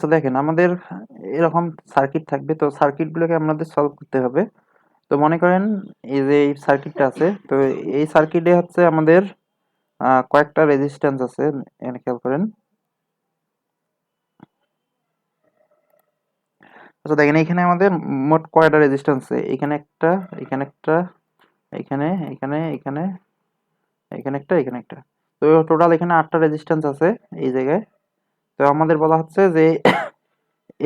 আচ্ছা দেখেন আমাদের এরকম সার্কিট থাকবে, তো সার্কিটগুলোকে আমাদের সলভ করতে হবে। তো মনে করেন এই যে এই সার্কিটটা আছে, তো এই সার্কিটে হচ্ছে আমাদের কয়েকটা রেজিস্ট্যান্স আছে, এখানে খেয়াল করেন। আচ্ছা দেখেন এখানে আমাদের মোট কয়টা রেজিস্ট্যান্স আছে, এখানে একটা, এখানে একটা, এখানে এখানে এখানে এখানে একটা, এখানে একটা। তো টোটাল এখানে 8টা রেজিস্ট্যান্স আছে এই জায়গায়। তো আমাদের বলা হচ্ছে যে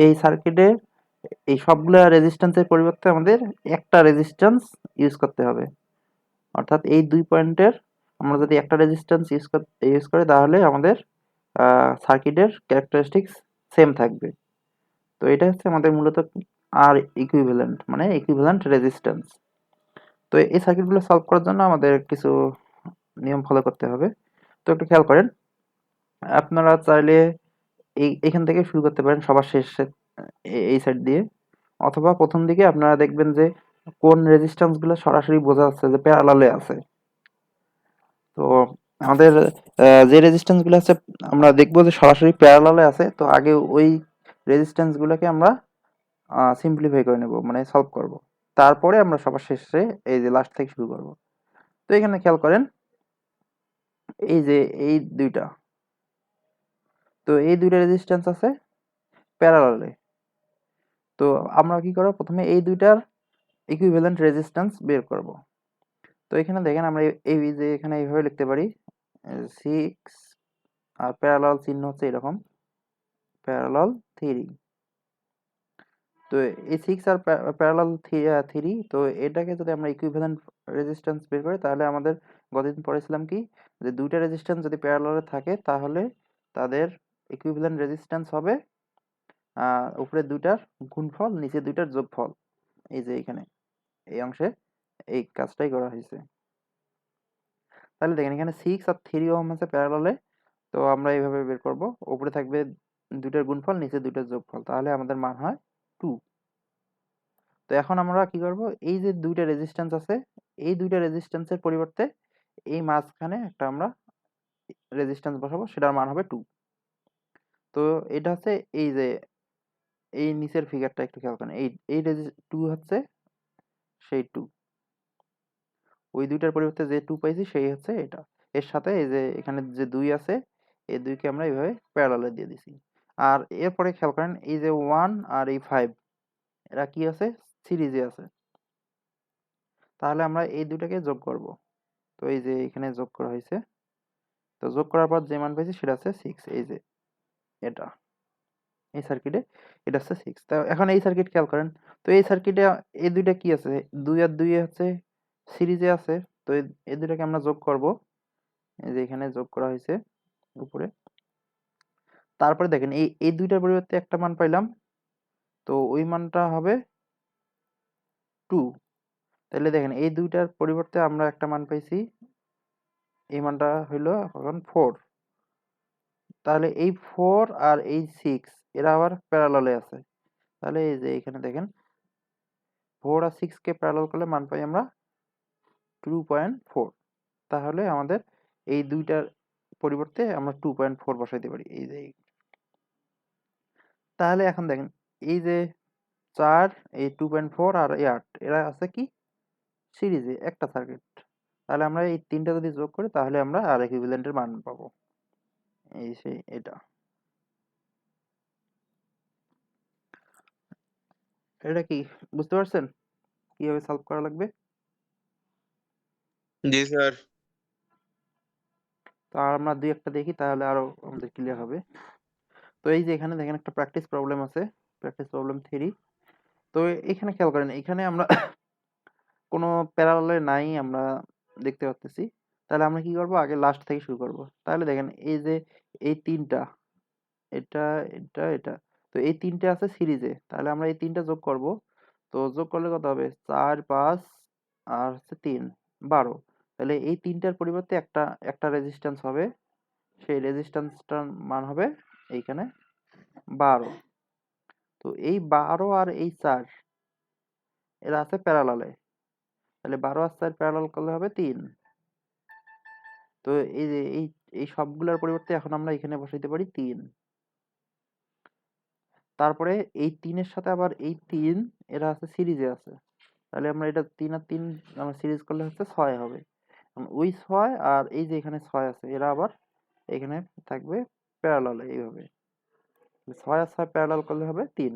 এই সার্কিটে এই সবগুলা রেজিস্ট্যান্সের পরিবর্তে আমাদের একটা রেজিস্ট্যান্স ইউজ করতে হবে। অর্থাৎ এই 2 পয়েন্টের আমরা যদি একটা রেজিস্ট্যান্স ইউজ করি তাহলে আমাদের সার্কিটের ক্যারেক্টারিস্টিক্স সেম থাকবে। তো এটা হচ্ছে আমাদের মূলত আর ইকুইভ্যালেন্ট, মানে ইকুইভ্যালেন্ট রেজিস্ট্যান্স। তো এই সার্কিটগুলো সলভ করার জন্য আমাদের কিছু নিয়ম ফলো করতে হবে। তো একটু খেয়াল করেন, আপনারা চাইলে এখান থেকে শুরু করতে পারেন সবার শেষে, এই সাইড দিয়ে, অথবা প্রথম দিকে আপনারা দেখবেন যে কোন রেজিস্ট্যান্স গুলো সরাসরি বোঝা যাচ্ছে যে প্যারালালে আছে। তো আমাদের যে রেজিস্ট্যান্স গুলো আছে আমরা দেখবো যে সরাসরি প্যারালালে আছে, তো আগে ওই রেজিস্ট্যান্স গুলোকে আমরা সিম্পলিফাই করে নেব, মানে সলভ করব। তারপরে আমরা সবার শেষে এই যে লাস্ট থেকে শুরু করব। তো এখানে খেয়াল করেন এই যে এই দুইটা, তো এই দুইটা রেজিস্ট্যান্স আছে প্যারালালে। তো আমরা কি করব, প্রথমে এই দুইটার ইকুইভ্যালেন্ট রেজিস্ট্যান্স বের করব। তো এখানে দেখেন আমরা এই যে এখানে এইভাবে লিখতে পারি 6 আর প্যারালাল চিহ্ন হচ্ছে এরকম, প্যারালাল 3। তো এই 6 আর প্যারালাল 3, তো এটাকে যদি আমরা ইকুইভ্যালেন্ট রেজিস্ট্যান্স বের করি তাহলে আমাদের গতদিন পড়েছিলাম কি, যে দুইটা রেজিস্ট্যান্স যদি প্যারালালে থাকে তাহলে তাদের ইকুইভ্যালেন্ট রেজিস্ট্যান্স হবে উপরে দুইটার গুণফল নিচে দুইটার যোগফল। এই যে এখানে এই অংশে এই কাজটাই করা হয়েছে। তাহলে দেখেন এখানে 6 আর 3 ওহম আছে প্যারালালে, তো আমরা এইভাবে বের করব, উপরে থাকবে দুইটার গুণফল নিচে দুইটার যোগফল, তাহলে আমাদের মান হয় 2। তো এখন আমরা কি করব, এই যে দুইটা রেজিস্ট্যান্স আছে এই দুইটা রেজিস্ট্যান্সের পরিবর্তে এই মাঝখানে একটা আমরা রেজিস্ট্যান্স বসাবো, সেটার মান হবে 2। তো এটা হচ্ছে এই যে এই নিচের ফিগারটা একটু খেয়াল করেন, এই এই 2 হচ্ছে সেই 2, ওই দুইটার পরিবর্তে যে 2 পাইছি সেই হচ্ছে এটা। এর সাথে এই যে এখানে যে 2 আছে এই 2 কে আমরা এইভাবে প্যারালালে দিয়ে দিছি। আর এরপরে খেয়াল করেন এই যে 1 আর এই 5 এরা কি আছে, সিরিজে আছে। তাহলে আমরা এই দুটাকে যোগ করব। তো এই যে এখানে যোগ করা হয়েছে, তো যোগ করার পর যে মান পাইছি সেটা হচ্ছে 6। এই যে এটা এই সার্কিটে এটা হচ্ছে 6। তো এখন এই সার্কিট খেয়াল করেন, তো এই সার্কিটে এই দুইটা কি আছে, 2 আর 2 হচ্ছে সিরিজে আছে। তো এই দুটাকে আমরা যোগ করব, এই যে এখানে যোগ করা হয়েছে উপরে। তারপরে দেখেন এই দুইটার পরিবর্তে একটা মান পাইলাম, তো ওই মানটা হবে 2। তাহলে দেখেন এই দুইটার পরিবর্তে আমরা একটা মান পাইছি, এই মানটা হইলো এখন 4। তাহলে এই 4 আর এই 6 এরা আবার প্যারালালে আছে। তাহলে এই যে এখানে দেখেন 4 আর 6 কে প্যারালাল করলে মান পাই আমরা 2.4। তাহলে আমাদের এই দুইটার পরিবর্তে আমরা 2.4 বসাইতে পারি এই যে তাহলে এখন দেখেন এই যে 4, এই 2.4 আর এই 8 এরা আছে কি সিরিজে একটা সার্কিট। তাহলে আমরা এই তিনটা যদি যোগ করি তাহলে আমরা আর ইকুইভ্যালেন্টের মান পাবো, এই সেই এটা। এটা কি বুঝতে পারছেন কিভাবে সলভ করা লাগবে? জি স্যার। তো আর আমরা দুই একটা দেখি তাহলে আরো আমাদের ক্লিয়ার হবে। তো এই যে এখানে দেখেন একটা প্র্যাকটিস প্রবলেম আছে, প্র্যাকটিস প্রবলেম 3। তো এখানে খেয়াল করেন এখানে আমরা কোনো প্যারালালে নাই আমরা দেখতে পাচ্তেছি। তাহলে আমরা কি করব, আগে লাস্ট থেকে শুরু করব। তাহলে দেখেন এই যে এই তিনটা, এটা এটা এটা, তো এই তিনটে আছে সিরিজে, তাহলে আমরা এই তিনটা যোগ করব। তো যোগ করলে কত হবে, 4 5 আর হচ্ছে 3 12। তাহলে এই তিনটার পরিবর্তে একটা একটা রেজিস্ট্যান্স হবে, সেই রেজিস্ট্যান্সটার মান হবে এইখানে 12। তো এই 12 আর এই 4 এরা আছে প্যারালালে, তাহলে 12 আর 4 প্যারালাল করলে হবে 3। তো এই যে এই এই সবগুলোর পরিবর্তে এখন আমরা এখানে বসাইতে পারি 3। তারপরে এই 3 এর সাথে আবার এই 3 এরা আছে সিরিজে আছে। তাহলে আমরা এটা 3 আর 3 আমরা সিরিজ করলে হচ্ছে 6 হবে। ওই 6 আর এই যে এখানে 6 আছে এরা আবার এখানে থাকবে প্যারালাল এইভাবে। 6 আর 6 প্যারালাল করলে হবে 3।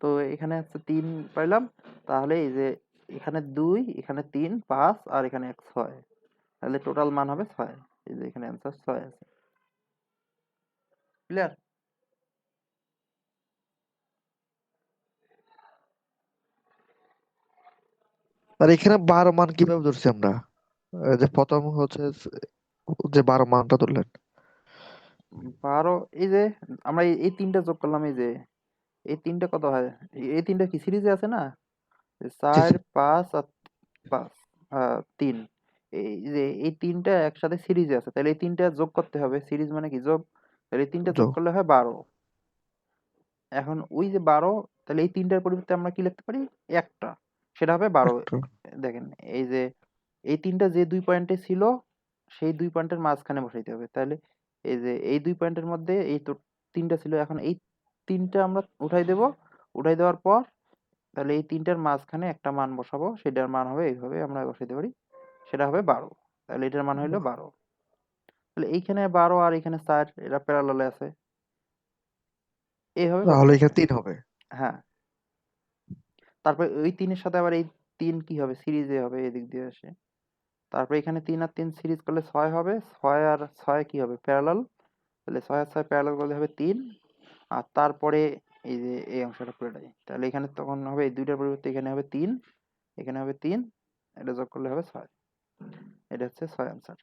তো এখানে হচ্ছে 3 পাইলাম। তাহলে এই যে এখানে 2, এখানে 3, 5 আর এখানে 1, 6। তাহলে টোটাল মান হবে 6। এই যে এখানে অ্যান্সার 6 আছে। ক্লিয়ার? আর এখানে 12 মান কিভাবে ধরছি আমরা? যে প্রথম হচ্ছে যে 12 মানটা ধরলেন। 12 এই যে আমরা এই 3টা যোগ করলাম এই যে এই 3টা কত হয়? এই 3টা কি সিরিজে আছে না? জি জি। 4, 5 আর 5 3। এই যে এই 3টা একসাথে সিরিজে আছে। তাহলে এই 3টা যোগ করতে হবে। সিরিজ মানে কি যোগ। তাহলে এই 3টা যোগ যোগ। করলে হয় 12। এখন ওই যে 12 তাহলে এই 3টার পরিবর্তে আমরা কি লিখতে পারি? একটা। সেটা হবে 12। একটা। দেখেন এই যে এই 3টা যে 2 পয়েন্টে ছিল সেই 2 পয়েন্টের মাঝখানে বসাইতে হবে। তাহলে এই যে এই 2 পয়েন্টের মধ্যে এই তো 3টা ছিল। এখন এই 3টা আমরা উঠাই দেব। উঠাই দেওয়ার পর তাহলে এই 3টার মাঝখানে একটা মান বসাবো। সেটার মান হবে এইভাবে আমরা বসাইতে পারি। সেটা হবে 12। তাহলে এটার মান হইলো 12। তাহলে এইখানে 12 আর এখানে 4 এরা প্যারালালে আছে। এইভাবে করতে তাহলে হবে। এখানে 3 হবে। হ্যাঁ। তারপরে ওই 3 এর সাথে আবার এই 3 কি হবে? সিরিজে হবে এদিক দিয়ে আসে। তারপরে এখানে 3 আর 3 সিরিজ করলে 6 হবে। 6 আর 6 কি হবে? প্যারালাল। তাহলে 6 আর 6 প্যারালাল করলে হবে 3। আর তারপরে এই যে এই অংশটা পুরোটাই। তাহলে এখানে তখন হবে এই দুইটার পরিবর্তে এখানে হবে 3, এখানে হবে 3, এটা যোগ করলে হবে 6। এটা হচ্ছে 6 আনসার।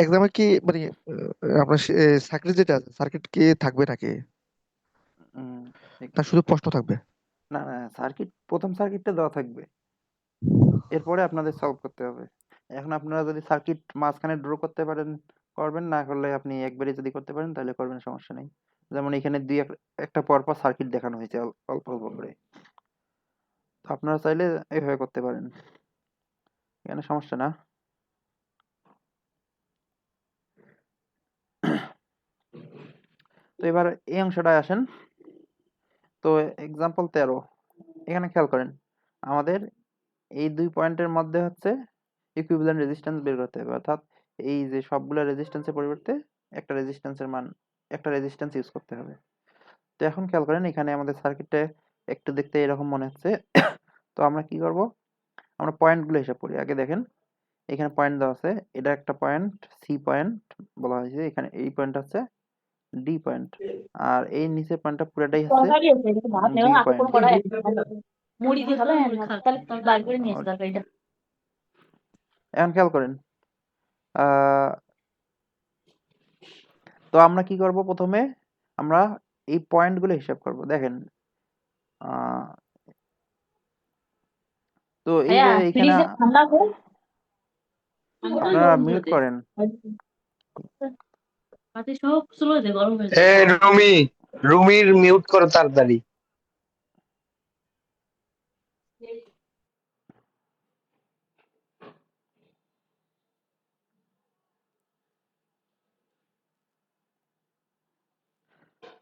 এক্সামে কি মানে আপনার সার্কিট যেটা আছে সার্কিট কি থাকবে নাকি, উম, না শুধু প্রশ্ন থাকবে? না, না, সার্কিট প্রথম সার্কিটটা দেওয়া থাকবে। এরপরে আপনাদের সলভ করতে হবে। এখন আপনারা যদি সার্কিট মাঝখানে ড্র করতে পারেন করবেন, না করলে আপনি একবারে যদি করতে পারেন তাহলে করবেন, সমস্যা নেই। যেমন এখানে একটা পরপর সার্কিট দেখানো হয়েছে অল্প অল্প করে। তো আপনারা চাইলে এইভাবে করতে পারেন, এখানে সমস্যা না। তো এবার এই অংশটায় আসেন। তো এক্সাম্পল 13 এখানে খেয়াল করেন আমাদের এই 2 পয়েন্টের মধ্যে হচ্ছে ইকুইভ্যালেন্ট রেজিস্ট্যান্স বের করতে হবে। অর্থাৎ এই যে সবগুলা রেজিস্ট্যান্সের পরিবর্তে একটা রেজিস্ট্যান্সের মান একটা রেজিস্ট্যান্স ইউজ করতে হবে। তো এখন খেয়াল করেন এখানে আমাদের সার্কিটটা একটু দেখতে এরকম মনে হচ্ছে। তো আমরা কি করব? আমরা পয়েন্টগুলো হিসাব করি। আগে দেখেন এখানে পয়েন্ট দেওয়া আছে। এটা একটা পয়েন্ট সি পয়েন্ট বলা হয়েছে। এখানে এই পয়েন্ট হচ্ছে ডি পয়েন্ট। আর এই নিচের পয়েন্টটা পুরোটাই হচ্ছে তরকারি আছে এটা ভাত নেওয়া বি আছে কোন পয়েন্ট। কড়াই মুড়ি দিয়ে খাবে তাহলে তুমি বার করে নিয়ে এসো ওকে। তরকারিটা। এখন খেয়াল করেন আহ, তো আমরা কি করব? প্রথমে আমরা এই পয়েন্টগুলো হিসাব করব। দেখেন আহ, তো এই ভাইয়া যে এখানে ফ্রিজে ঠান্ডা করে আমি আপনারা গরম মিউট করে করেন। পাতি সব স্লো হয়ে যায় গরম হয়ে এ যায়। রুমি, রুমির মিউট করো তাড়াতাড়ি।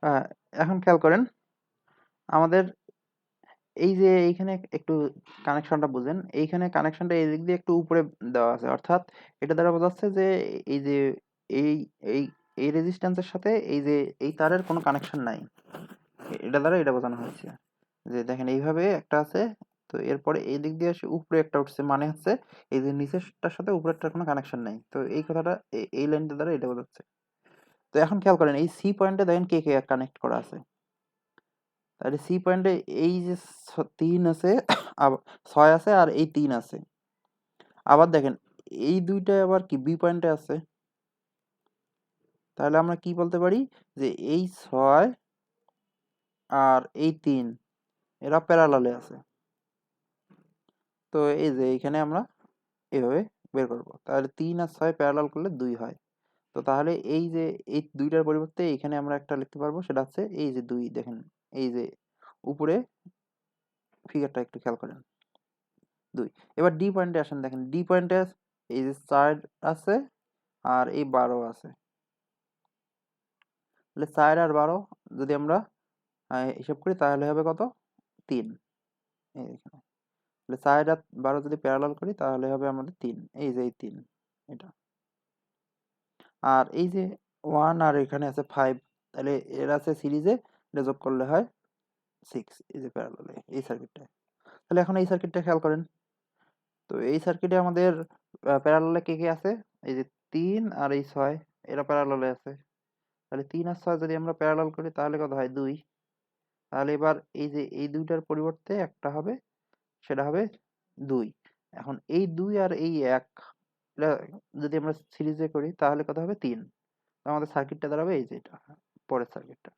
আহ, এখন খেয়াল করেন আমাদের এই যে এইখানে একটু কানেকশনটা বুঝেন। এইখানে কানেকশনটা এই দিক দিয়ে একটু উপরে দেওয়া আছে। অর্থাৎ এটা দ্বারা বোঝাচ্ছে যে এই যে এই এই এই রেজিস্ট্যান্সের সাথে এই যে এই তারের কোনো কানেকশন নাই। এটা দ্বারা এটা বোঝানো হয়েছে যে দেখেন এইভাবে একটা আছে। তো এরপরে এই দিক দিয়ে এসে উপরে একটা উঠছে, মানে হচ্ছে এই যে নিচেরটার সাথে উপরেরটার কোনো কানেকশন নাই। তো এই কথাটা এই লাইনটা দ্বারা এটা বোঝাচ্ছে। তো এখন খেয়াল করেন এই সি পয়েন্টে দেখেন কে কে কানেক্ট করা আছে। তাহলে সি পয়েন্টে এই যে 3 আছে, 6 আছে আর এই 3 আছে। আবার দেখেন এই দুইটা আবার কি বি পয়েন্টে আছে। তাহলে আমরা কি বলতে পারি যে এই 6 আর এই 3 এরা প্যারালালে আছে। তো এই যে এইখানে আমরা এভাবে বের করব। তাহলে 3 আর 6 প্যারালাল করলে 2 হয়। তো তাহলে এই যে এই দুইটার পরিবর্তে এখানে আমরা একটা লিখতে পারবো, সেটা হচ্ছে এই যে 2। দেখেন এই যে উপরে ফিগারটা একটু খেয়াল করেন 2। এবার ডি পয়েন্টে আসেন। দেখেন ডি পয়েন্টে এই যে 4 আছে আর এই 12 আছে, তাহলে 4 আর 12 যদি আমরা হিসাব করি তাহলে হবে কত? 3। এই এখানে তাহলে 4 আর 12 যদি প্যারালাল করি তাহলে হবে আমাদের 3, এই যে এই 3 এটা। আর এই যে 1 আর এখানে আছে 5, তাহলে এর আছে সিরিজে, এটা যোগ করলে হয় 6, এই যে প্যারালালে এই সার্কিটটা। তাহলে এখন এই সার্কিটটা খেয়াল করেন। তো এই সার্কিটে আমাদের প্যারালালে কে কে আছে? এই যে 3 আর এই 6, এরা প্যারালালে আছে। তাহলে 3 আর 6 যদি আমরা প্যারালাল করি তাহলে কত হয়? 2। তাহলে এবার এই যে এই দুইটার পরিবর্তে একটা হবে, সেটা হবে 2। এখন এই 2 আর এই 1 এটা যদি আমরা সিরিজে করি তাহলে কত হবে? 3। তো আমাদের সার্কিটটা দাঁড়াবে এই যে এটা, পরের সার্কিটটা।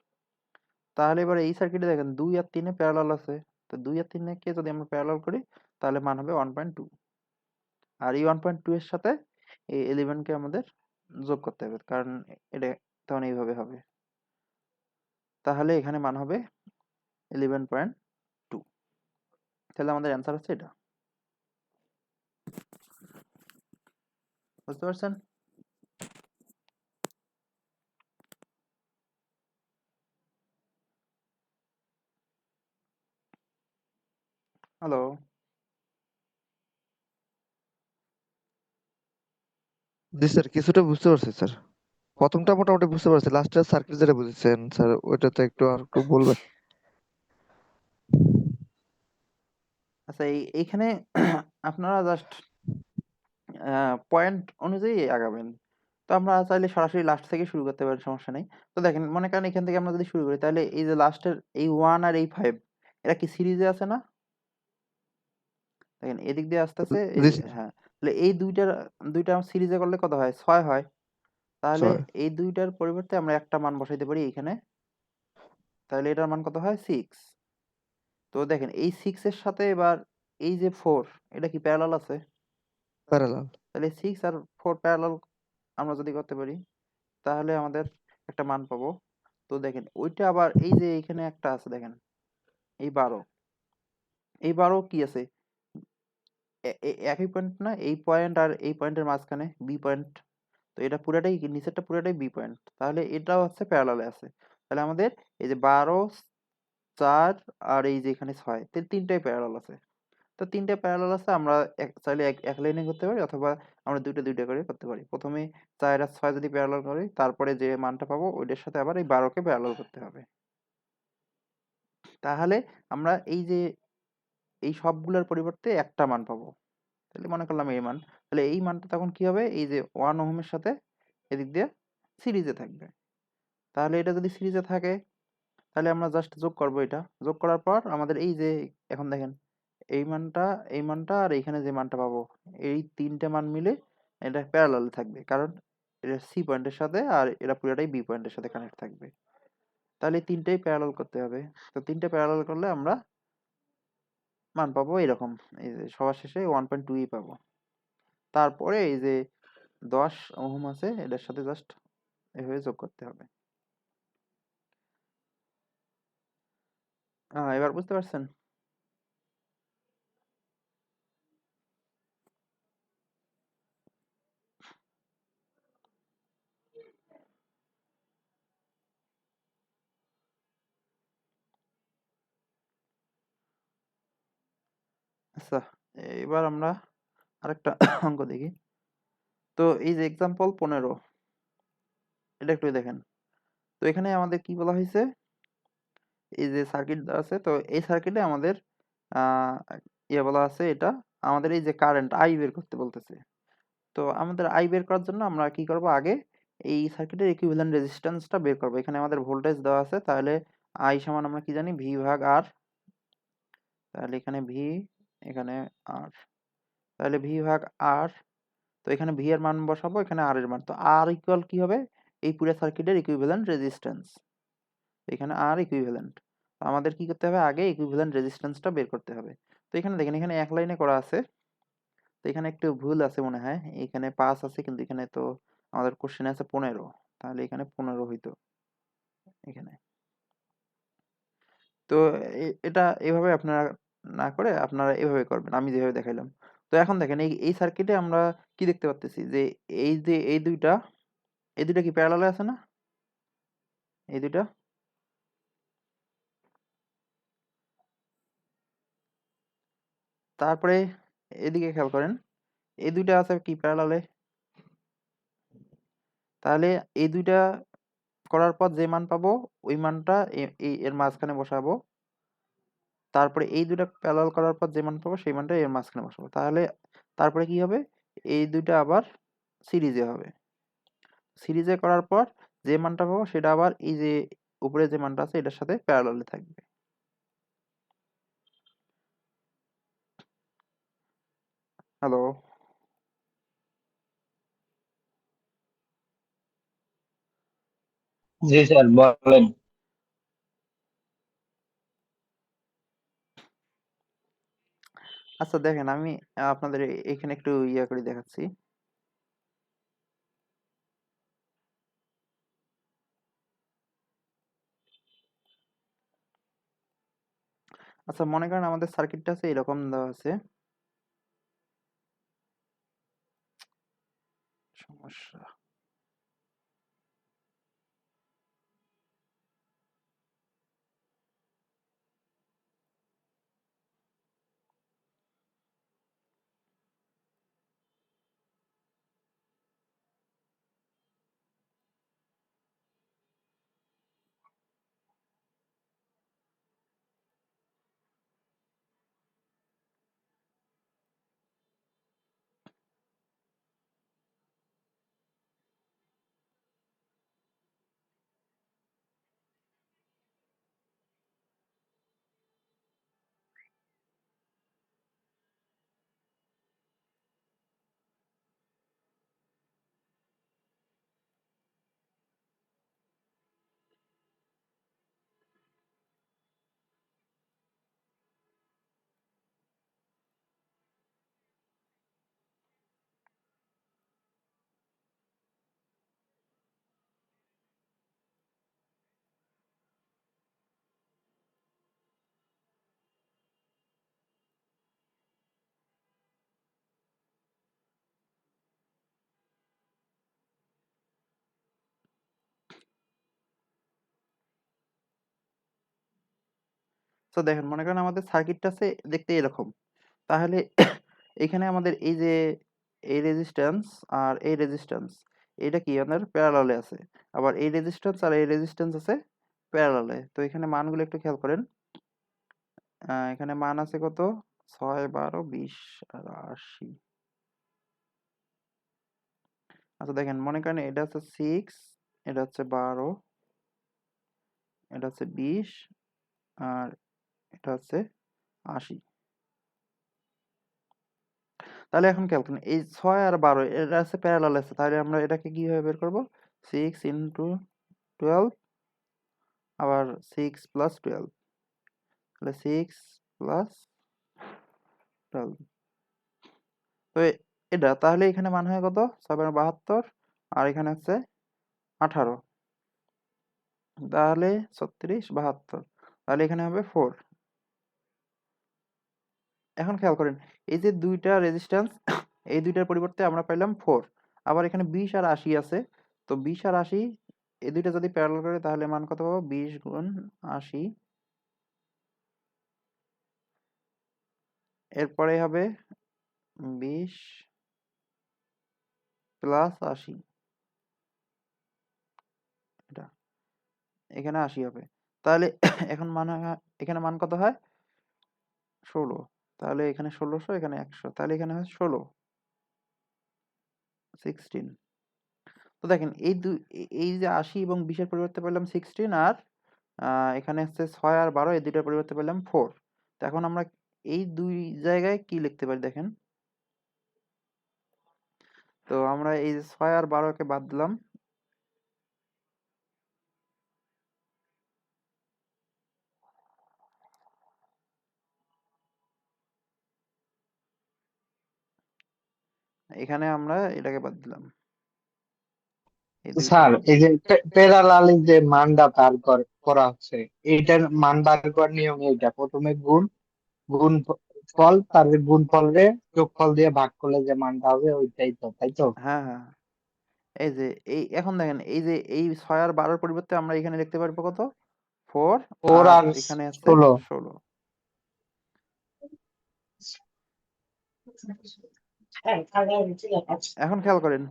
তাহলে এবার এই সার্কিটে দেখেন 2 আর 3 এ প্যারালাল আছে। তো 2 আর 3 কে যদি আমরা প্যারালাল করি তাহলে মান হবে 1.2। আর এই 1.2 এর সাথে এই 11 কে আমাদের যোগ করতে হবে, কারণ এটা তখন এইভাবে হবে। তাহলে এখানে মান হবে 11.2। তাহলে আমাদের অ্যান্সার হচ্ছে এটা। বুঝতে পারছেন? হ্যালো। জি স্যার, কিছুটা বুঝতে পারছি স্যার। প্রথমটা মোটামুটি বুঝতে পারছি, লাস্টের সার্কিট যেটা বুঝেছেন স্যার ওইটাতে একটু আর একটু বলবেন। আচ্ছা, এইখানে আপনারা জাস্ট পয়েন্ট অনুযায়ী আগাবেন। তো আমরা চাইলে সরাসরি লাস্ট থেকে শুরু করতে পারি, সমস্যা নেই। তো দেখেন, মনে করেন এখান থেকে আমরা যদি শুরু করি তাহলে এই যে লাস্টের এই 1 আর এই 5 এরা কি সিরিজে আছে না? দেখেন এদিক দিয়ে আসতেছে, এই জি যে স্যার। হ্যাঁ, তাহলে এই দুইটা সিরিজে করলে কত হয়? 6 হয়। তাহলে 6। এই দুইটার পরিবর্তে আমরা একটা মান বসাইতে পারি এইখানে, তাহলে এটার মান কত হয়? 6। তো দেখেন এই 6 এর সাথে এবার এই যে 4, এটা কি প্যারালাল আছে? প্যারালাল। তাহলে 6 আর 4 প্যারালাল আমরা যদি করতে পারি তাহলে আমাদের একটা মান পাবো। তো দেখেন ওইটা আবার এই যে এখানে একটা আছে, দেখেন এই 12, এই 12 কি আছে? একই পয়েন্ট না? এই পয়েন্ট আর এই পয়েন্টের মাঝখানে বি পয়েন্ট। তো এটা পুরাটাই নিচেরটা পুরাটাই বি পয়েন্ট, তাহলে এটাও হচ্ছে প্যারালালে আছে। তাহলে আমাদের এই যে 12, 4 আর এই যে এখানে 6, তিনটাই প্যারালাল আছে। তো তিনটে প্যারালাল আছে, আমরা চাইলে এক লাইনে করতে পারি, অথবা আমরা দুইটা দুইটা করে করতে পারি। প্রথমে 4 আর 6 যদি প্যারালাল করি তারপরে যে মানটা পাবো ওইটার সাথে আবার এই 12কে প্যারালাল করতে হবে। তাহলে আমরা এই যে এই সবগুলোর পরিবর্তে একটা মান পাবো। তাহলে মনে করলাম এই মান, তাহলে এই মানটা তখন কি হবে? এই যে 1 ওহমের সাথে এদিক দিয়ে সিরিজে থাকবে। তাহলে এটা যদি সিরিজে থাকে তাহলে আমরা জাস্ট যোগ করব। এটা যোগ করার পর আমাদের এই যে এখন দেখেন এই মানটা, এই মানটা আর এইখানে যে মানটা পাবো, এই তিনটে মান মিলে এটা প্যারালাল থাকবে, কারণ এটা সি পয়েন্টের সাথে আর এটা পুরোটাই বি পয়েন্টের সাথে কানেক্ট থাকবে। তাহলে এই তিনটেই প্যারালাল করতে হবে। তো তিনটে প্যারালাল করলে আমরা মান পাবো এরকম, এই যে সবার শেষে 1.2 পাবো। তারপরে এই যে 10 ওহম আছে এটার সাথে জাস্ট এভাবে যোগ করতে হবে। এবার বুঝতে পারছেন? আচ্ছা, এবার আমরা আরেকটা অঙ্ক দেখি। তো এই যে এক্সাম্পল 15, এটা একটু দেখেন। তো এখানে আমাদের কি বলা হয়েছে? এই যে সার্কিট আছে, তো এই সার্কিটে আমাদের আহ ইয়ে বলা আছে, এটা আমাদের এই যে কারেন্ট আই বের করতে বলতেছে। তো আমাদের আই বের করার জন্য আমরা কি করব? আগে এই সার্কিটের ইকুইভ্যালেন্ট রেজিস্ট্যান্সটা বের করব। এখানে আমাদের ভোল্টেজ দেওয়া আছে, তাহলে আই সমান আমরা কি জানি? ভি ভাগ আর। তাহলে এখানে ভি, এখানে আর, তাহলে ভি ভাগ আর। তো এখানে ভি এর মান বসাবো, এখানে আর এর মান। তো আর ইকুয়াল কি হবে? এই পুরো সার্কিটের ইকুইভ্যালেন্ট রেজিস্ট্যান্স। এখানে আর ইকুইভ্যালেন্ট। আমাদের কি করতে হবে? আগে ইকুইভ্যালেন্ট রেজিস্ট্যান্সটা বের করতে হবে। তো এখানে দেখেন, এখানে এক লাইনে করা আছে। তো এখানে একটু ভুল আছে মনে হয়, এখানে 5 আছে কিন্তু এখানে তো আমাদের কোশ্চেনে আছে 15, তাহলে এখানে 15 হইতো এখানে। তো এটা এভাবে আপনারা না করে আপনারা এভাবে করবেন, আমি যেভাবে দেখাইলাম। তো এখন দেখেন এই সার্কিটে আমরা কি দেখতে পাচ্তেছি যে এই দুইটা কি প্যারালালে আছে না? এই দুইটা তারপরে এদিকে খেয়াল করেন, এই দুইটা আছে কি প্যারালালে? তাহলে এই দুইটা করার পর যে মান পাবো ওই মানটা এর মাঝখানে বসাবো। তারপরে এই দুইটা প্যারালাল করার পর যে মান পাবো সেই মানটা এর মাঝখানে বসাবো। তাহলে তারপরে কি হবে? এই দুইটা আবার সিরিজে হবে। সিরিজে করার পর যে মানটা পাবো সেটা আবার এই যে উপরে যে মানটা আছে এটার সাথে প্যারালালে থাকবে। হ্যালো? জি স্যার বলেন। আচ্ছা দেখেন আমি আপনাদের এখানে একটু ইয়া করে দেখাচ্ছি। আচ্ছা মনে করেন আমাদের সার্কিটটা আছে এরকম দেওয়া আছে। সমস্যা। তো দেখেন মনে করেন আমাদের সার্কিটটা আছে দেখতে এরকম। তাহলে এখানে আমাদের এই যে এই রেজিস্ট্যান্স আর এই রেজিস্ট্যান্স এটা কি আমাদের প্যারালালে আছে। আবার এই রেজিস্ট্যান্স আর এই রেজিস্ট্যান্স আছে প্যারালালে। তো এখানে মানগুলো একটু খেয়াল করেন। এখানে মান আছে কত? 6, 12, 20 আর 80। আচ্ছা দেখেন মনে করেন এটা হচ্ছে 6, এটা হচ্ছে 12, এটা হচ্ছে 20 আর এটা হচ্ছে 80। তাহলে এখন খেয়াল করেন এই 6 আর 12 এটা আছে প্যারালাল আছে। তাহলে আমরা এটাকে কিভাবে বের করব? 6 ইন্টু 12 আবার 6 প্লাস 12, তাহলে 6 প্লাস 12। তো এটা তাহলে এখানে মান হয় কত? 7, 72 আর এখানে হচ্ছে 18, তাহলে 36, 72, তাহলে এখানে হবে 4। এখন খেয়াল করেন এই যে দুইটা রেজিস্ট্যান্স এই দুইটার পরিবর্তে আমরা পাইলাম 4। আবার এখানে 20 আর 80 আছে। তো 20 আর 80 এই দুইটা যদি প্যারালাল করে তাহলে মান কত পাবো? 20 গুণ 80, এরপরে হবে 20 প্লাস 80, এটা এখানে 80 হবে। তাহলে এখন মান এখানে মান কত হয়? 16। তাহলে এখানে 1600, এখানে 100, তাহলে এখানে হয় 16, 16। তো দেখেন এই যে 80 এবং 20 এর পরিবর্তে পেলাম 16 আর এখানে হচ্ছে 6 আর 12 এই দুইটার পরিবর্তে পেলাম 4। তো এখন আমরা এই দুই জায়গায় কি লিখতে পারি দেখেন। তো আমরা এই যে 6 আর 12 কে বাদ দিলাম। এখানে আমরা এটাকে বাদ দিলাম, এই দুইটা। স্যার এই যে প্যারালালি যে মানটা করা হচ্ছে এইটার মান বার করার নিয়ম এইটা প্রথমে গুণ গুণ ফল তার গুণফল রে যোগফল দিয়ে ভাগ করলে যে মানটা হবে ওইটাই তো, তাই তো? হ্যাঁ হ্যাঁ, এই যে এই এখন দেখেন এই যে এই 6 আর 12 পরিবর্তে আমরা এখানে লিখতে পারবো কত, 4 4 আর আর এখানে আছে 16। 16। এখন খেয়াল করেন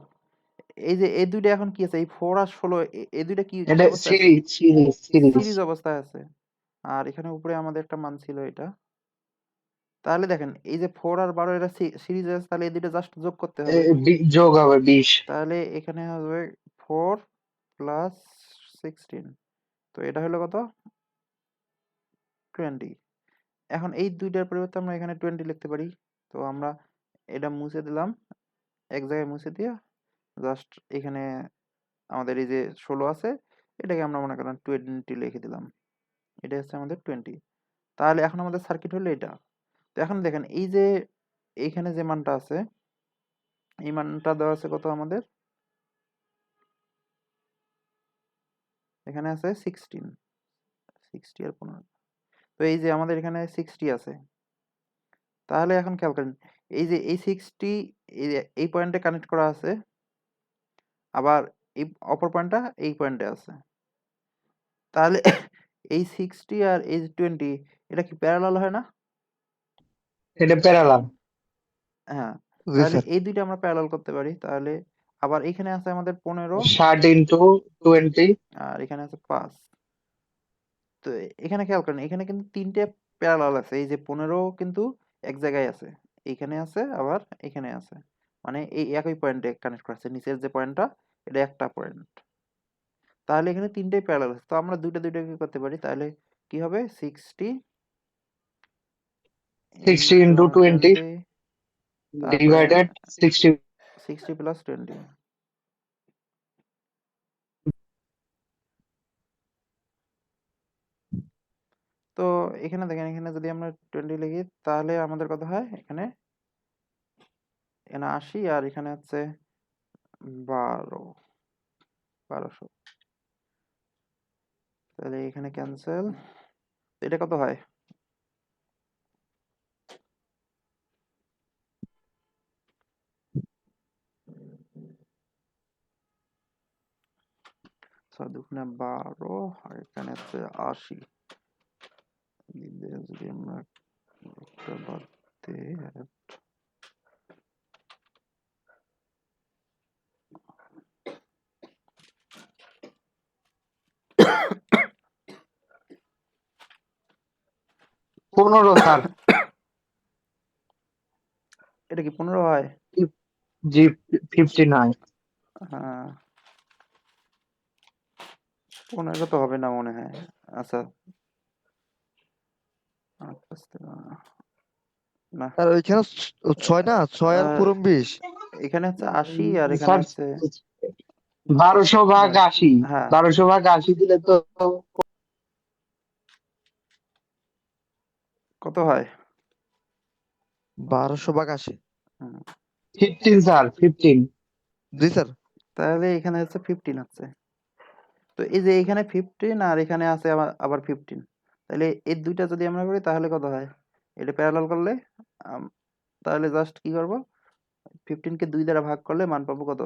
এই যে এই দুইটা এখন কি আছে, এই 4 আর 16 এই দুইটা কি কি এটা অবস্থায় আছে, সিরিজ। সিরিজ অবস্থায় আছে। আর এখানে উপরে আমাদের একটা মান ছিল এটা। তাহলে দেখেন এই যে 4 আর 12 এটা সিরিজ আছে, তাহলে এই দুইটা জাস্ট যোগ করতে হবে। যোগ হবে 20। তাহলে এখানে হবে 4 প্লাস 16, তো এটা হলো কত, 20। এখন এই দুইটার পরিবর্তে আমরা এখানে 20 লিখতে পারি। তো আমরা এটা মুছে দিলাম, এক জায়গায় মুছে দিয়ে জাস্ট এখানে আমাদের এই যে 16 আছে, এটাকে আমরা মনে করেন 20 লিখে দিলাম। এটা হচ্ছে আমাদের 20। তাহলে এখন আমাদের সার্কিট হলো এটা। তো এখন দেখেন এই যে এইখানে যে মানটা আছে, এই মানটা দেওয়া আছে কত আমাদের, এখানে আছে 16, 60 আর 15। তো এই যে আমাদের এখানে 60 আছে। তাহলে এখন খেয়াল করেন এই যে এই 60 এই পয়েন্টে কানেক্ট করা আছে, আবার এই অপর পয়েন্টটা এই পয়েন্টে আছে। তাহলে এই 60 আর এই 20 এটা কি প্যারালাল হয় না? এটা প্যারালাল। হ্যাঁ, জি তাহলে স্যার। এই দুইটা আমরা প্যারালাল করতে পারি। তাহলে আবার এখানে আছে আমাদের 15 60 ইন্টু 20। আর এখানে আছে 5। তো এখানে খেয়াল করেন এখানে কিন্তু তিনটে প্যারালাল আছে, এই যে 15 কিন্তু এক জায়গায় আছে, এইখানে আছে আবার এখানে আছে, মানে এই একই পয়েন্টে কানেক্ট করা আছে, নিচের যে পয়েন্টটা এটা একটা পয়েন্ট। তাহলে এখানে তিনটেই প্যারালাল আছে, তো আমরা দুইটা দুইটা কি করতে পারি, তাহলে কি হবে 60 60 ইন্টু ইন্টু 20 20 তারপরে ডিভাইডেড 60। 60 প্লাস 20। তো এখানে দেখেন এখানে যদি আমরা 20 লিখি তাহলে আমাদের কত হয়, এখানে এখানে 80 আর এখানে হচ্ছে 1200। তাহলে এখানে ক্যান্সেল, এটা কত হয়, দুগুণে 12 আর এখানে হচ্ছে 80। যদি আমরা একটা বাদ দিই, পনেরো স্যার। এটা কি 15 হয়? জি 59। হ্যাঁ, 15 তো হবে না মনে হয়। আচ্ছা, আস্তে না, আর ওইখানে 6 না, 6 আর আহ, পূরণ 20। এখানে হচ্ছে 80 আর এখানে স্যার হচ্ছে 1200 ভাগ 80। হ্যাঁ 1200 ভাগ 80 দিলে তো কত হয়, 1280। হুম, 15 স্যার, 15। জি স্যার। তাহলে এখানে হচ্ছে 15 আছে। তো এই যে এখানে 15 আর এখানে আছে আবার 15, তাহলে এই দুইটা যদি আমরা করি তাহলে কত হয়, এটা প্যারালাল করলে তাহলে জাস্ট কি করব, 15 কে 2 দ্বারা ভাগ করলে মান পাবো কত,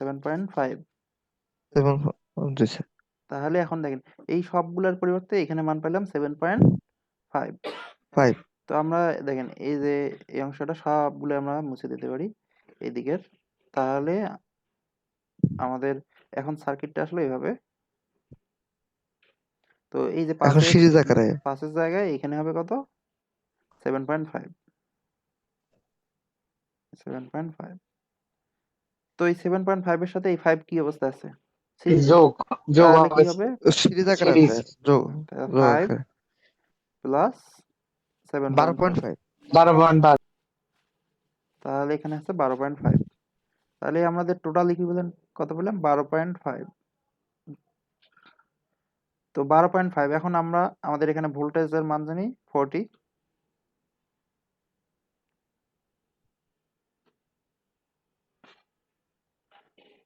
7.5। এবং জি স্যার। তাহলে এখন দেখেন এই সবগুলোর পরিবর্তে এখানে মান পেলাম 7.5। 5। তো আমরা দেখেন এই যে এই অংশটা সবগুলো আমরা মুছে দিতে পারি এদিকের। তাহলে আমাদের এখন সার্কিটটা আসলে এইভাবে। তো এই যে এখন পাঁচের সিরিজ আকারে। পাঁচের জায়গায় এখানে হবে কত, 7.5, 7.5। তো এই 7.5 এর সাথে এই 5 কি অবস্থা আছে, সিরিজে। যোগ যোগ তাহলে কি হবে হবে, সিরিজ আকারে সিরিজ। আছে। যোগ। যোগ 5 আকারে। প্লাস 7.5। 12.5। 12.5। তাহলে এখানে আছে 12.5। তাহলে আমাদের টোটাল ইকুইভ্যালেন্ট কত পেলাম, 12.5। তো 12.5 এখন আমরা আমাদের এখানে ভোল্টেজের মান জানি 40।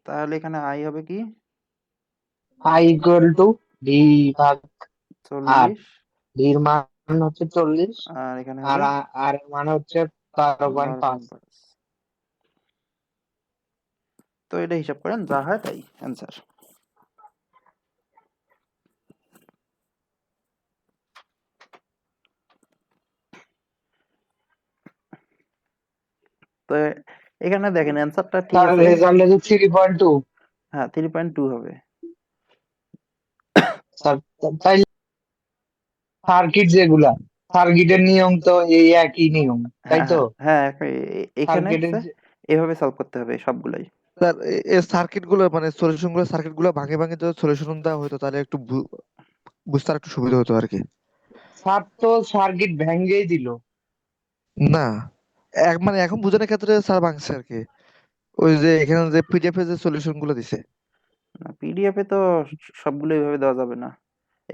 তাহলে এখানে আই হবে কি, I ইকুয়াল টু ডি ভাগ আর 40। ডির মান হচ্ছে 40 আর এখানে আর হবে আর মানে হচ্ছে 12.5। 12.5। তো এটা হিসাব করেন, যা হয় তাই অ্যান্সার। তো এখানে দেখেন অ্যান্সারটা ঠিক তার আছে। রেজাল্ট হচ্ছে 3.2। হ্যাঁ 3.2 হবে। স্যার তাই সার্কিট যেগুলা, সার্কিটের নিয়ম তো এই একই নিয়ম, তাই হ্যাঁ তো? হ্যাঁ হ্যাঁ এখানে সার্কিটের হচ্ছে এভাবে সলভ করতে হবে সবগুলাই। স্যার এই সার্কিট গুলো মানে সলিউশন গুলো সার্কিট গুলো ভাঙে ভাঙে যদি সলিউশন দেওয়া হতো তাহলে একটু বুঝতে আর একটু সুবিধা হতো আর কি। স্যার তো সার্কিট ভেঙ্গেই দিল। না মানে এখন বোঝানোর ক্ষেত্রে স্যার ভাঙছে আর কি, ওই যে এখানে যে পিডিএফ এর যে সলিউশন গুলো দিছে। না পিডিএফ এ তো সবগুলো এইভাবে দেওয়া যাবে না।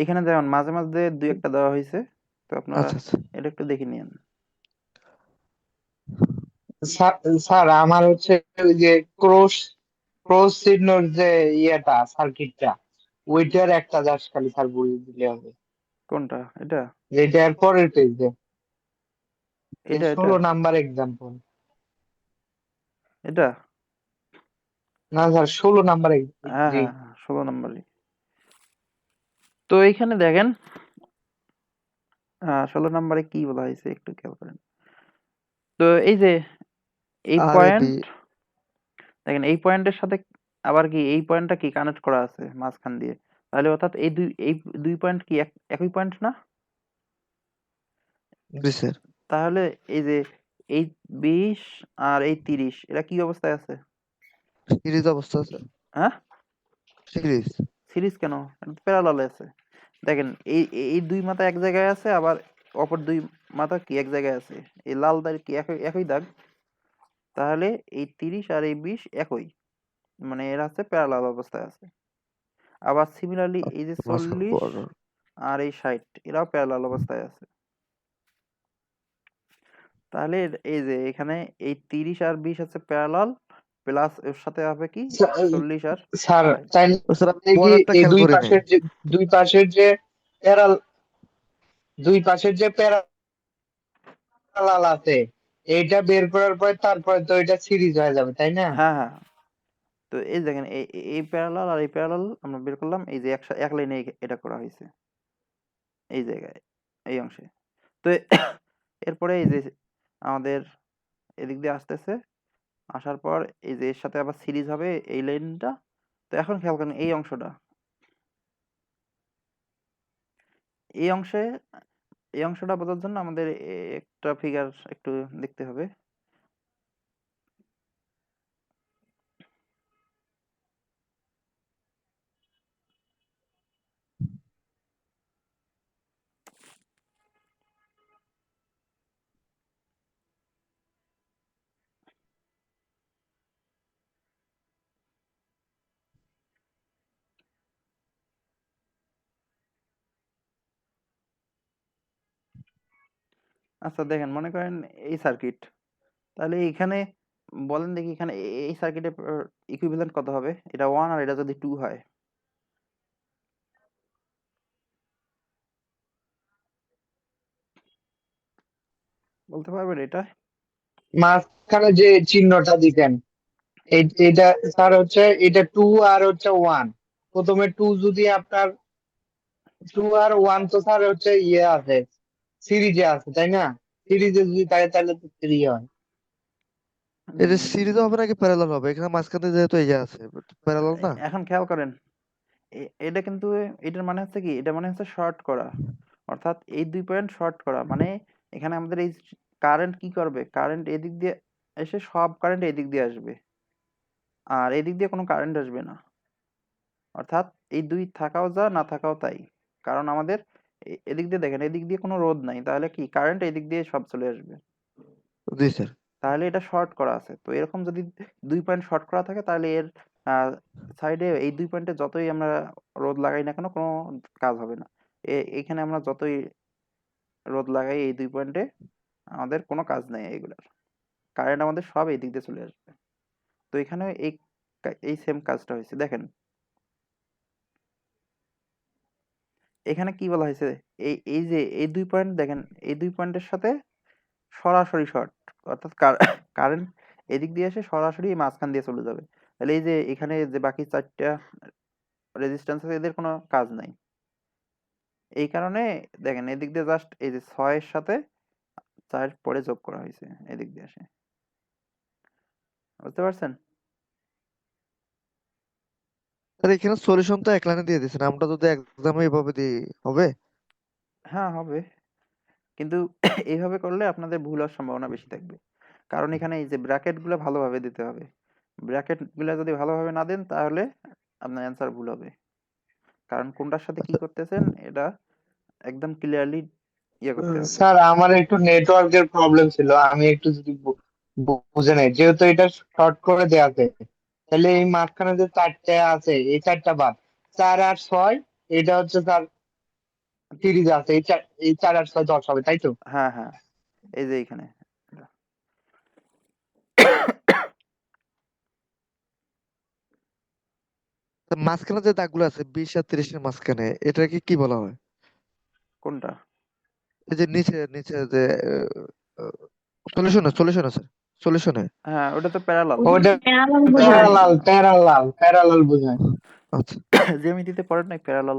এখানে যেমন মাঝে মাঝে দুই একটা দেওয়া হয়েছে, তো আপনারা আচ্ছা আচ্ছা। এটা একটু দেখে নিন। স্যার স্যার আমার হচ্ছে ওই যে ক্রস ক্রস চিহ্নর যে ইয়েটা সার্কিটটা, ওইটার একটা জাস্ট খালি স্যার বলে দিলে হবে। কোনটা এটা? এটার পরের পেজে এটা 16 নাম্বার এক্সাম্পল। এটা না স্যার 16 নাম্বার। হ্যাঁ জি হ্যাঁ হ্যাঁ, 16 নম্বরই। তো এইখানে দেখেন 16 নম্বরে কি বলা হয়েছে একটু খেয়াল করেন। তো এই যে এই আর এ বি পয়েন্ট, দেখেন এই পয়েন্টের সাথে আবার কি এই পয়েন্টটা কি কানেক্ট করা আছে মাঝখান দিয়ে, তাহলে অর্থাৎ এই দুই পয়েন্ট কি একই পয়েন্ট না? জি স্যার। তাহলে এই যে এই 20 আর এই 30 এরা কি অবস্থায় আছে? সিরিজ অবস্থা স্যার। হ্যাঁ সিরিজ। সিরিজ কেন, প্যারালাল আছে। দেখেন এই দুই মাথা এক জায়গায় আছে, আবার অপর দুই মাথা কি এক জায়গায় আছে। এই লাল দাগ কি একই একই দাগ? তাহলে এই 30 আর এই 20 একই, মানে এরা হচ্ছে প্যারালাল অবস্থায় আছে। আবার সিমিলারলি এই যে 40 আর এই 60 এরাও প্যারালাল অবস্থায় আছে। তাহলে এই যে এখানে এই 30 আর 20 হচ্ছে প্যারালাল, প্লাস এর সাথে হবে কি 40 আর স্যার 60। তাই তো স্যার আমি কি পরেরটা এই খেয়াল দুই করি নাই। পাশের যে দুই পাশের যে প্যারাল দুই পাশের যে প্যারালাল আছে, এইটা বের করার পর তারপরে তো এটা সিরিজ হয়ে যাবে, তাই না? হ্যাঁ হ্যাঁ। তো এই দেখেন এই প্যারালাল আর এই প্যারালাল আমরা বের করলাম, এই যে এক লাইনে এটা করা হয়েছে এই জায়গায়, এই অংশে। তো এরপরে এই যে আমাদের এদিক দিয়ে আসতেছে, আসার পর এই যে এর সাথে আবার সিরিজ হবে এই লাইনটা। তো এখন খেয়াল করেন এই অংশটা, এই অংশে এই অংশটা বোঝার জন্য আমাদের একটা ফিগার একটু দেখতে হবে। আচ্ছা দেখেন মনে করেন এই সার্কিট, তাহলে এখানে বলেন দেখি এখানে এই সার্কিটের ইকুইভ্যালেন্ট কত হবে? এটা 1 আর এটা যদি 2 হয়, বলতে পারবেন এটা? মাঝখানে যে চিহ্নটা দিতেন, এটা স্যার হচ্ছে এটা 2 আর হচ্ছে 1। প্রথমে 2 যদি আপনার 2 আর 1 তো স্যার হচ্ছে ইয়ে আছে, সিরিজে আছে, তাই না? সিরিজে যদি থাকে তাহলে তো 3 হয়। এটা উম, সিরিজ হবে নাকি প্যারালাল হবে? এখানে মাঝখানে যেহেতু ইয়ে আছে, প্যারালাল না। এখন খেয়াল করেন এটা কিন্তু, এটার মানে হচ্ছে কি, এটা মানে হচ্ছে শর্ট করা, অর্থাৎ এই দুই পয়েন্ট শর্ট করা মানে এখানে আমাদের এই কারেন্ট কি করবে, কারেন্ট এদিক দিয়ে এসে সব কারেন্ট এদিক দিয়ে আসবে, আর এদিক দিয়ে কোনো কারেন্ট আসবে না। অর্থাৎ এই দুই থাকাও যা না থাকাও তাই, কারণ আমাদের এদিক দিয়ে দেখেন এদিক দিয়ে কোনো রোধ নাই, তাহলে কি কারেন্ট এদিক দিয়ে সব চলে আসবে। জি স্যার। তাহলে এটা শর্ট করা আছে। তো এরকম যদি দুই পয়েন্ট শর্ট করা থাকে তাহলে এর সাইডে এই দুই পয়েন্টে যতই আমরা রোধ লাগাই না কেন কোনো কাজ হবে না। এখানে আমরা যতই রোধ লাগাই এই দুই পয়েন্টে আমাদের কোনো কাজ নেই এইগুলার, কারেন্ট আমাদের সব এই দিক দিয়ে চলে আসবে। তো এখানে এই সেম কাজটা হয়েছে দেখেন, এখানে কি বলা হয়েছে এই যে এই 2 পয়েন্ট দেখেন, এই 2 পয়েন্টের সাথে সরাসরি শর্ট, অর্থাৎ কারেন্ট এদিক দিয়ে এসে সরাসরি এই মাঝখান দিয়ে চলে যাবে। তাহলে এই যে এখানে যে বাকি 4টা রেজিস্ট্যান্স আছে এদের কোনো কাজ নাই। এই কারণে দেখেন এদিক দিয়ে জাস্ট এই যে 6 এর সাথে 4 পরে যোগ করা হয়েছে এদিক দিয়ে এসে। বুঝতে পারছেন? স্যার এখানে সলিউশন তো এক লাইনে দিয়ে দিয়েছেন, আমরা যদি এক্সামে এভাবে দিই হবে? হ্যাঁ, হবে। কিন্তু এইভাবে করলে আপনাদের ভুল হওয়ার সম্ভাবনা বেশি থাকবে। কারণ এখানে এই যে ব্র্যাকেটগুলো ভালোভাবে দিতে হবে। ব্র্যাকেটগুলো যদি ভালোভাবে না দেন তাহলে আপনার অ্যান্সার ভুল হবে। কারণ কোনটার সাথে কি আচ্ছা, করতেছেন এটা একদম ক্লিয়ারলি ইয়ে করতে হবে। স্যার আমার একটু নেটওয়ার্কের প্রবলেম ছিল, আমি একটু যদি বুঝে নেই, যেহেতু এটা শর্ট করে দেওয়া আছে, তাহলে এই মাঝখানে যে 4টে আছে এই 4টা বাদ, 4 আর 6 এটা হচ্ছে স্যার সিরিজ আছে, এই 4 আর 6 10 হবে, তাই তো? হ্যাঁ, হ্যাঁ। এই যে এইখানে। তো মাঝখানে যে দাগগুলো আছে 20 আর 30 এর মাঝখানে, এটাকে কি বলা হয়? কোনটা? এই যে নিচে নিচে যে সলিউশনে সলিউশনে স্যার, সলিউশনে। হ্যাঁ, ওটা তো প্যারালাল। ওটা প্যারালাল ওটা বোঝায়। প্যারালাল জ্যামিতিতে। প্যারালাল প্যারালাল বোঝায়। আচ্ছা জ্যামিতিতে পড়েন নাই প্যারালাল?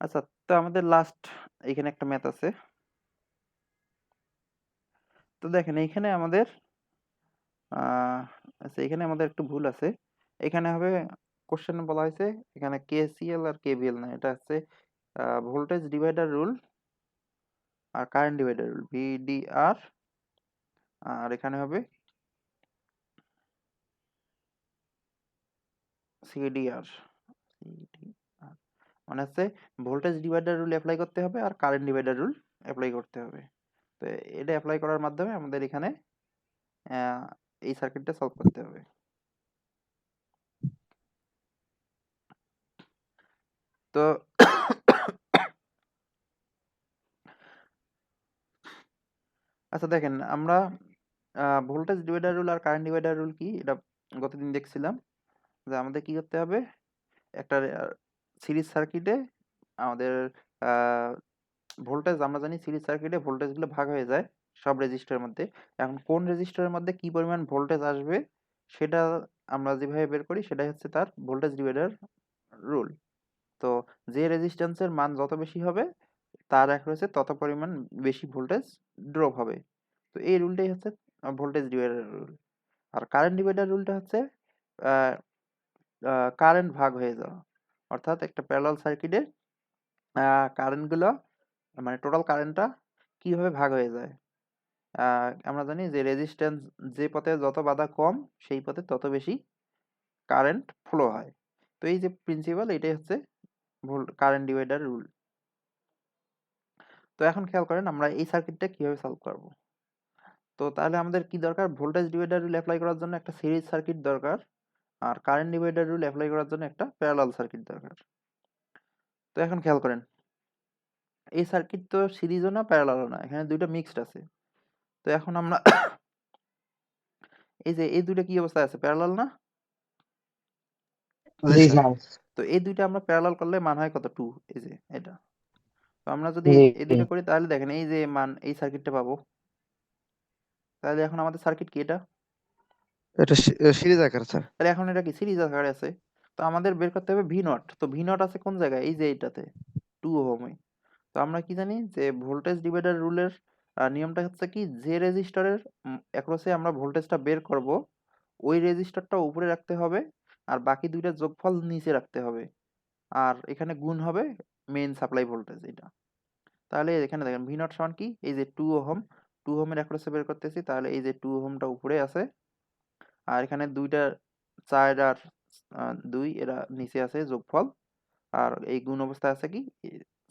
আচ্ছা, তো আমাদের লাস্ট এখানে একটা ম্যাথ আছে। তো দেখেন এইখানে আমাদের আচ্ছা এখানে আমাদের একটু ভুল আছে। এখানে হবে কোশ্চেনে বলা হয়েছে এখানে কেসিএল আর কেভিএল না, এটা হচ্ছে ভোল্টেজ ডিভাইডার রুল আর কারেন্ট ডিভাইডার রুল ভিডিআর। আর এখানে হবে সিডিআর। সিডিআর মানে হচ্ছে ভোল্টেজ ডিভাইডার রুল অ্যাপ্লাই করতে হবে আর কারেন্ট ডিভাইডার রুল অ্যাপ্লাই করতে হবে। তো এটা অ্যাপ্লাই করার মাধ্যমে আমাদের এখানে আহ, এই সার্কিটটা সলভ করতে হবে। তো আচ্ছা দেখেন আমরা ভোল্টেজ ডিভাইডার রুল আর কারেন্ট ডিভাইডার রুল কি এটা গতদিন দেখছিলাম, যে আমাদের কি করতে হবে একটা সিরিজ সার্কিটে আমাদের ভোল্টেজ আমরা জানি সিরিজ সার্কিটে ভোল্টেজগুলো ভাগ হয়ে যায় সব রেজিস্টারের মধ্যে। এখন কোন রেজিস্টারের মধ্যে কি পরিমাণ ভোল্টেজ আসবে সেটা আমরা যেভাবে বের করি সেটাই হচ্ছে তার ভোল্টেজ ডিভাইডার রুল। তো যে রেজিস্ট্যান্সের মান যত বেশি হবে তার অ্যাক্রসে তত পরিমাণ বেশি ভোল্টেজ ড্রপ হবে। তো এই রুলটাই হচ্ছে ভোল্টেজ ডিভাইডার রুল। আর কারেন্ট ডিভাইডার রুলটা হচ্ছে কারেন্ট ভাগ হয়ে যাওয়া, অর্থাৎ একটা প্যারালাল সার্কিটে কারেন্টগুলো মানে টোটাল কারেন্টটা কিভাবে ভাগ হয়ে যায়। আমরা জানি যে রেজিস্ট্যান্স যে পথে যত বাধা কম সেই পথে তত বেশি কারেন্ট ফ্লো হয়। তো এই যে প্রিন্সিপাল এটাই হচ্ছে কারেন্ট ডিভাইডার রুল। তো এখন খেয়াল করেন আমরা এই সার্কিটটা কিভাবে সলভ করব। তো তাহলে আমাদের কি দরকার, ভোল্টেজ ডিভাইডার রুল অ্যাপ্লাই করার জন্য একটা সিরিজ সার্কিট দরকার আর কারেন্ট ডিভাইডার রুল অ্যাপ্লাই করার জন্য একটা প্যারালাল সার্কিট দরকার। তো এখন খেয়াল করেন এই সার্কিট তো সিরিজও না প্যারালালও না, এখানে দুইটা মিক্সড আছে। তো এখন আমরা এই যে এই দুইটা কি অবস্থায় আছে, প্যারালাল না? জি জি স্যার। স্যার। তো এই দুইটা আমরা প্যারালাল করলে মান হয় কত, 2। এই যে এটা, তো আমরা যদি জি এই দুইটা করি তাহলে দেখেন এই যে মান এই সার্কিটটা পাবো। তাহলে এখন আমাদের সার্কিট কি এটা? এটা সিরিজ আকার স্যার। তাহলে এখন এটা কি সিরিজ আকারে আছে। তো আমাদের বের করতে হবে ভি নট। তো ভি নট আছে কোন জায়গায়, এই যে এইটাতে 2 ওহমে। তো আমরা কি জানি যে ভোল্টেজ ডিভাইডার রুলের নিয়মটা হচ্ছে কি, যে রেজিস্টরের অ্যাক্রসে আমরা ভোল্টেজটা বের করব ওই রেজিস্টরটা উপরে রাখতে হবে আর বাকি দুইটা যোগফল নিচে রাখতে হবে। আর এখানে গুণ হবে মেইন সাপ্লাই ভোল্টেজ এটা। তাহলে এখানে দেখেন ভি নট সমান কি, এই যে 2 ওহম, 2 ওহমের অ্যাক্রসে বের করতেছি, তাহলে এই যে 2 ওহমটা উপরে আছে আর এখানে দুইটা 4 আর 2 এরা নিচে আছে যোগফল। আর এই গুণ অবস্থায় আছে কি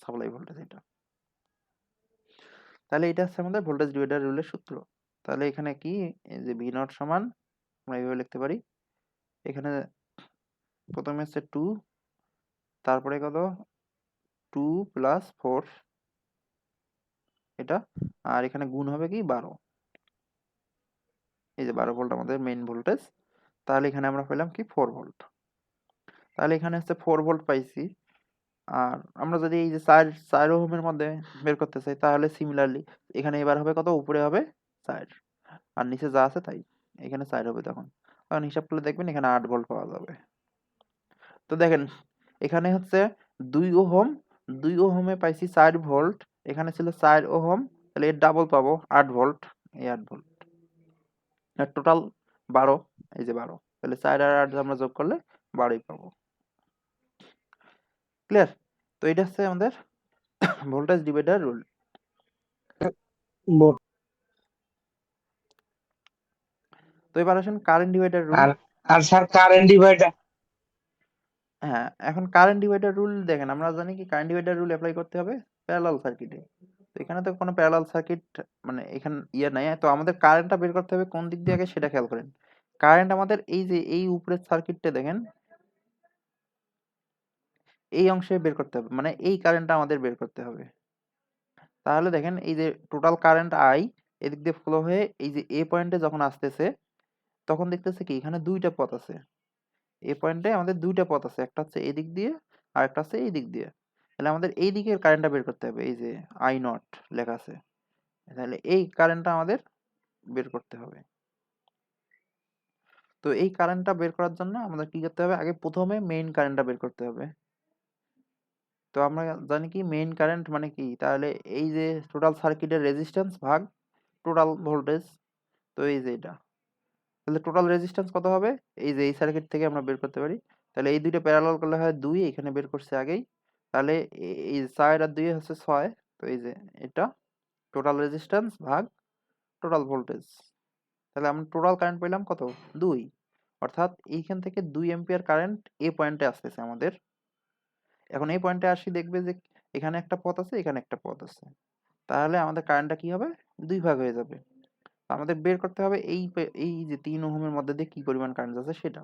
সাপ্লাই ভোল্টেজ এটা। তাহলে এটা হচ্ছে আমাদের ভোল্টেজ ডিভাইডার রুলের সূত্র। তাহলে এখানে কি, এই যে ভি নট সমান আমরা এইভাবে লিখতে পারি, এখানে প্রথমে হচ্ছে 2, তারপরে কত 2 প্লাস 4 এটা, আর এখানে গুণ হবে কি 12। এই যে 12 ভোল্ট আমাদের মেইন ভোল্টেজ। তাহলে এখানে আমরা পেলাম কি 4 ভোল্ট। তাহলে এখানে হচ্ছে 4 ভোল্ট পাইছি। আর আমরা যদি এই যে 4 ওহমের মধ্যে বের করতে চাই তাহলে সিমিলারলি এখানে এবার হবে কত, উপরে হবে 4 আর নিচে যা আছে তাই, এখানে 4 হবে তখন। তখন হিসাব করলে দেখবেন এখানে 8 ভোল্ট পাওয়া যাবে। তো দেখেন এখানে হচ্ছে 2 ওহম, 2 ওহমে পাইছি 4 ভোল্ট, এখানে ছিল 4 ওহম, তাহলে এর ডাবল পাবো 8 ভোল্ট, এই 8 ভোল্ট। আর টোটাল 12, এই যে 12, তাহলে 4 আর 8 আমরা যোগ করলে 12ই পাবো। ক্লিয়ার? তো এটা হচ্ছে আমাদের ভোল্টেজ ডিভাইডার রুল। ব- তো এবার আসেন কারেন্ট ডিভাইডার রুল। আর আর স্যার কারেন্ট ডিভাইডার হ্যাঁ, এখন কারেন্ট ডিভাইডার রুল দেখেন, আমরা জানি কি কারেন্ট ডিভাইডার রুল অ্যাপ্লাই করতে হবে প্যারালাল সার্কিটে। তো এখানে তো কোনো প্যারালাল সার্কিট মানে এখানে ইয়ে নাই, তো আমাদের কারেন্টটা বের করতে হবে কোন দিক দিয়ে আগে সেটা খেয়াল করেন। কারেন্ট আমাদের এই যে এই উপরের সার্কিটটা দেখেন, এই অংশে বের করতে হবে, মানে এই কারেন্টটা আমাদের বের করতে হবে। তাহলে দেখেন এই যে টোটাল কারেন্ট আই এদিক দিয়ে ফ্লো হয়ে এই যে এ পয়েন্টে যখন আসতেছে তখন দেখতেছে কি এখানে দুইটা পথ আছে। এ পয়েন্টে আমাদের দুইটা পথ আছে, একটা হচ্ছে এদিক দিয়ে আর একটা হচ্ছে এই দিক দিয়ে। তাহলে আমাদের এই দিকের কারেন্টটা বের করতে হবে, এই যে আই নট লেখা আছে, তাহলে এই কারেন্টটা আমাদের বের করতে হবে। তো এই কারেন্টটা বের করার জন্য আমাদের কি করতে হবে, আগে প্রথমে মেইন কারেন্টটা বের করতে হবে। তো আমরা জানি কি মেইন কারেন্ট মানে কি, তাহলে এই যে টোটাল সার্কিটের রেজিস্ট্যান্স ভাগ টোটাল ভোল্টেজ, তো এই যে এটা, তাহলে টোটাল রেজিস্ট্যান্স কত হবে, এই যে এই সার্কিট থেকে আমরা বের করতে পারি। তাহলে এই দুইটা প্যারালাল করলে হয় 2, এখানে বের করছে আগেই। তাহলে এই 4 আর 2 হচ্ছে 6, তো এই যে এটা টোটাল রেজিস্ট্যান্স ভাগ টোটাল ভোল্টেজ। তাহলে আমরা টোটাল কারেন্ট পেলাম কত, 2। অর্থাৎ এইখান থেকে 2 এম্পিয়ার কারেন্ট এই পয়েন্টে আসতেছে আমাদের। এখন এই পয়েন্টে আসি দেখবে যে এখানে একটা পথ আছে, এখানে একটা পথ আছে, তাহলে আমাদের কারেন্টটা কি হবে, 2 ভাগ হয়ে যাবে। আমাদের বের করতে হবে এই যে 3 ওহমের মধ্যে দিয়ে কি পরিমাণ কারেন্ট যাচ্ছে সেটা।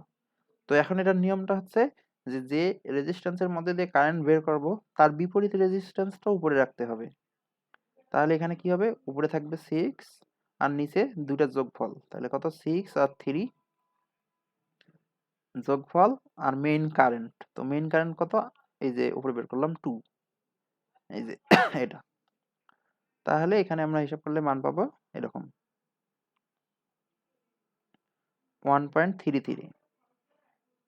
তো এখন এটার নিয়মটা হচ্ছে যে যে রেজিস্ট্যান্সের মধ্যে দিয়ে কারেন্ট বের করব তার বিপরীত রেজিস্ট্যান্সটা উপরে রাখতে হবে। তাহলে এখানে কি হবে, উপরে থাকবে 6 আর নিচে দুইটা যোগফল, তাহলে কত, 6 আর 3 যোগফল আর মেইন কারেন্ট। তো মেইন কারেন্ট কত, এই যে উপরে বের করলাম 2, এই যে এটা। তাহলে এখানে আমরা হিসাব করলে মান পাবো এরকম 1.33,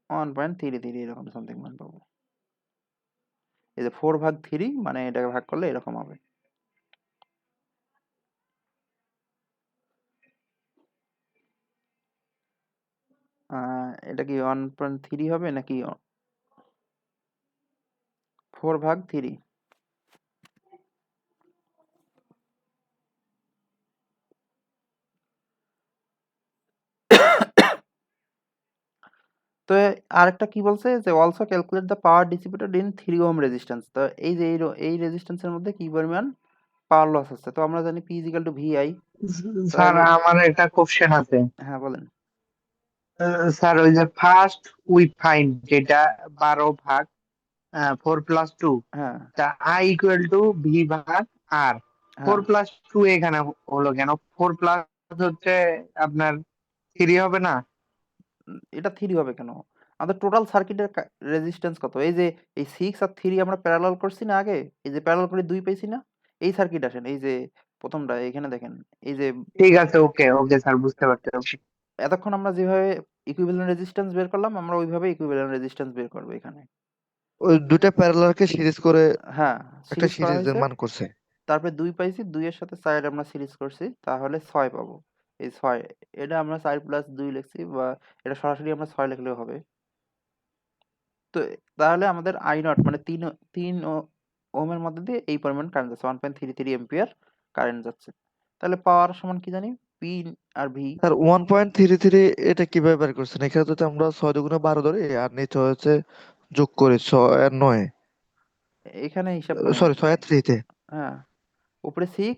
1.33 এরকম সামথিং মান পাবো। এই যে 4 ভাগ 3 মানে এটাকে ভাগ করলে এরকম হবে। এটা কি 1.3 হবে নাকি 4 ভাগ 3? তো আরেকটা কি বলছে যে also calculate the power dissipated in 3 ohm resistance. তো এই যে এই রেজিস্ট্যান্সের মধ্যে কি পরিমাণ পাওয়ার লস হচ্ছে, তো আমরা জানি P equal to VI. Sir তাহলে আমার একটা কোশ্চেন আছে। হ্যাঁ বলেন। স্যার ওই যে ফার্স্ট উই ফাইন্ড যেটা 12 ভাগ 4 + 2, হ্যাঁ তা আই ইকুয়াল টু ভি ভাগ আর। হ্যাঁ 4 + 2 এখানে হলো কেন? 4+ হচ্ছে আপনার 3 হবে না? এটা 3 হবে কেন, আমাদের টোটাল সার্কিটের রেজিস্ট্যান্স কত, এই যে এই 6 আর 3 আমরা প্যারালাল করছি না আগে, এই যে প্যারালাল করে 2 পেয়েছি না, এই সার্কিট আসেন এই যে প্রথমটা এখানে দেখেন, এই যে ঠিক আছে, ওকে ওকে স্যার, বুঝতে পারছি। Okay. এতক্ষণ আমরা যেভাবে ইকুইভ্যালেন্ট রেজিস্ট্যান্স বের করলাম আমরা ওইভাবে ইকুইভ্যালেন্ট রেজিস্ট্যান্স বের করবো এখানে। ওই দুটা প্যারালালকে সিরিজ করে হ্যাঁ, একটা সিরিজ করা সিরিজের হয়েছে, মান করছে। তারপরে 2 পাইছি, 2 এর সাথে 4 আমরা সিরিজ করছি, তাহলে 6 পাবো। এই 6, এটা আমরা 4 + 2 লিখছি, বা এটা সরাসরি আমরা 6 লিখলেও হবে। তো তাহলে আমাদের আই নট মানে 3 ওহমের মধ্যে দিয়ে এই পরিমাণ কারেন্ট যাচ্ছে, 1.33 এম্পিয়ার কারেন্ট যাচ্ছে। তাহলে পাওয়ার সমান কি জানি, পি আর ভি। স্যার 1.33 এটা কিভাবে বের করছেন? এখানে যদি আমরা 6 × 2 = 12 ধরি আর নিচে হচ্ছে যোগ করি 6 আর 9, এখানে হিসাব করেন, সরি 6 আর 3 তে হ্যাঁ উপরে 6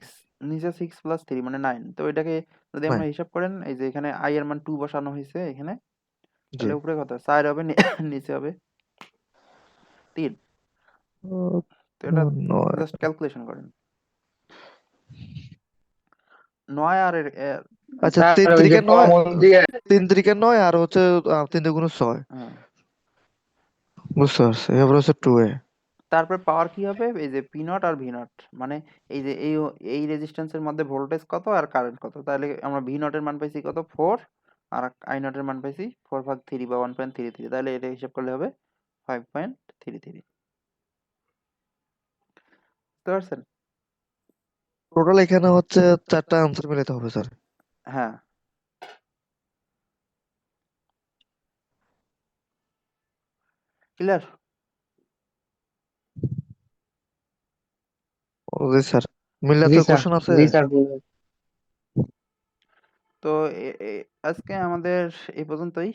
নিচে 6 + 3 মানে 9। তো এটাকে যদি আমরা 9। হিসাব করেন, এই যে এখানে আই এর মান 2 বসানো হয়েছে এখানে, জি। তাহলে উপরে কত 4 হবে, নিচে হবে 3। তো এটা 9। জাস্ট ক্যালকুলেশন করেন, 9 আর আচ্ছা, স্যার 3 ওই যে 3 9, কমন দিয়ে 3 3 9 আর হচ্ছে 3 × 6। হ্যাঁ বুঝতে পারছি, এবার হচ্ছে 2 এ। তারপর পাওয়ার কি হবে, এই যে P not R V not, মানে এই যে এই রেজিস্ট্যান্সের মধ্যে ভোল্টেজ কত আর কারেন্ট কত, তাহলে আমরা ভি নটের মান পাইছি কত 4, আর আই নটের মান পাইছি 4/3 বা 1.33, তাহলে এটা হিসাব করলে হবে 5.33। বুঝতে পারছেন? টোটাল এখানে হচ্ছে 4টা আনসার মিলাতে হবে স্যার। হ্যাঁ। ক্লিয়ার? জি স্যার, জি মিলাতে স্যার, কোশ্চেন আছে? জি স্যার বলুন। তো আজকে আমাদের এই পর্যন্তই।